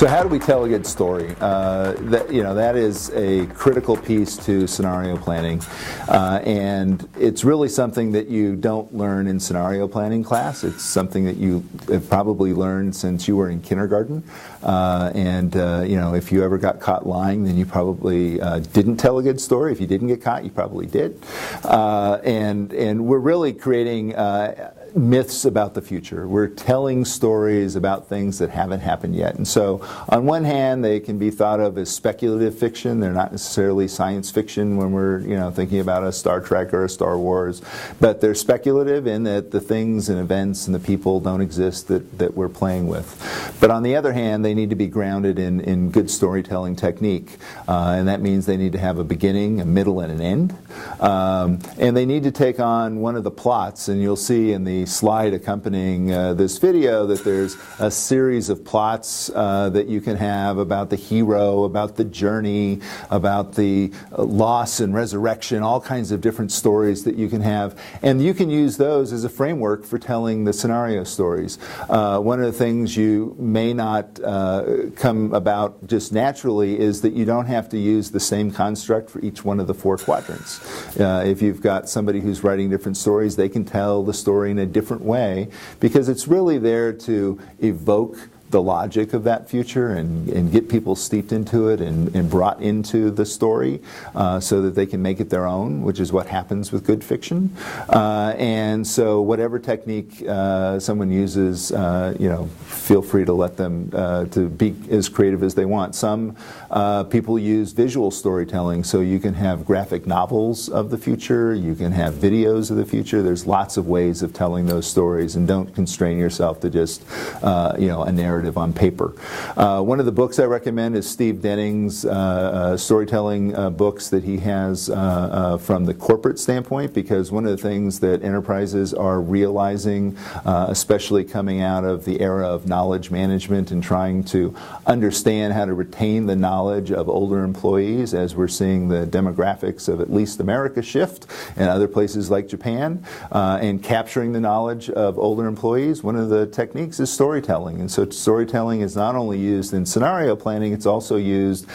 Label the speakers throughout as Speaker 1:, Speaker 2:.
Speaker 1: So how do we tell a good story? That is a critical piece to scenario planning, and it's really something that you don't learn in scenario planning class. It's something that you have probably learned since you were in kindergarten, if you ever got caught lying, then you probably didn't tell a good story. If you didn't get caught, you probably did. And we're really creating myths about the future. We're telling stories about things that haven't happened yet. And so on one hand, they can be thought of as speculative fiction. They're not necessarily science fiction when we're thinking about a Star Trek or a Star Wars, but they're speculative in that the things and events and the people don't exist that we're playing with. But on the other hand, they need to be grounded in good storytelling technique. And that means they need to have a beginning, a middle, and an end. And they need to take on one of the plots, and you'll see in the slide accompanying this video that there's a series of plots that you can have about the hero, about the journey, about the loss and resurrection, all kinds of different stories that you can have. And you can use those as a framework for telling the scenario stories. One of the things you may not come about just naturally is that you don't have to use the same construct for each one of the 4 quadrants. If you've got somebody who's writing different stories, they can tell the story in a different way because it's really there to evoke the logic of that future and get people steeped into it and brought into the story so that they can make it their own, which is what happens with good fiction. And so whatever technique someone uses, feel free to let them to be as creative as they want. Some people use visual storytelling, so you can have graphic novels of the future, you can have videos of the future. There's lots of ways of telling those stories, and don't constrain yourself to just a narrative on paper. One of the books I recommend is Steve Denning's storytelling books that he has from the corporate standpoint, because one of the things that enterprises are realizing, especially coming out of the era of knowledge management and trying to understand how to retain the knowledge of older employees, as we're seeing the demographics of at least America shift and other places like Japan, and capturing the knowledge of older employees, one of the techniques is storytelling. And so storytelling is not only used in scenario planning, it's also used,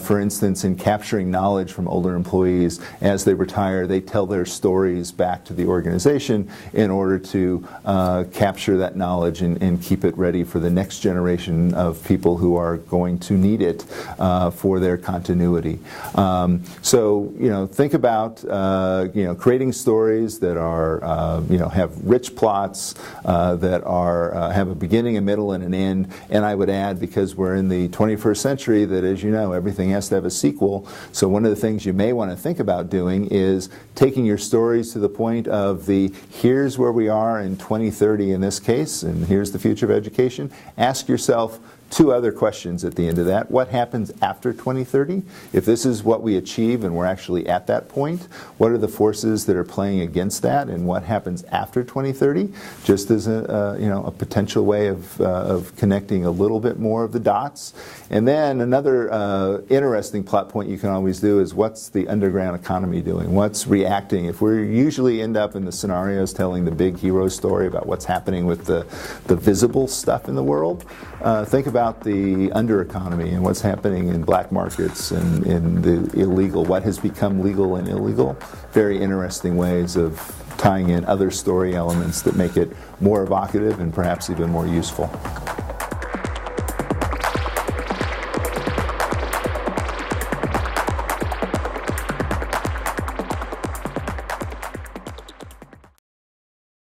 Speaker 1: for instance, in capturing knowledge from older employees. As they retire, they tell their stories back to the organization in order to capture that knowledge and keep it ready for the next generation of people who are going to need it for their continuity. So, think about, creating stories that are, have rich plots, that are have a beginning, a middle, and an end. And I would add, because we're in the 21st century, that, as you know, everything has to have a sequel. So one of the things you may want to think about doing is taking your stories to the point of here's where we are in 2030 in this case, and here's the future of education. Ask yourself 2 other questions at the end of that. What happens after 2030? If this is what we achieve and we're actually at that point, what are the forces that are playing against that, and what happens after 2030? Just as a potential way of connecting a little bit more of the dots. And then another interesting plot point you can always do is, what's the underground economy doing? What's reacting? If we usually end up in the scenarios telling the big hero story about what's happening with the visible stuff in the world, think about the undereconomy and what's happening in black markets and in the illegal, what has become legal and illegal. Very interesting ways of tying in other story elements that make it more evocative and perhaps even more useful.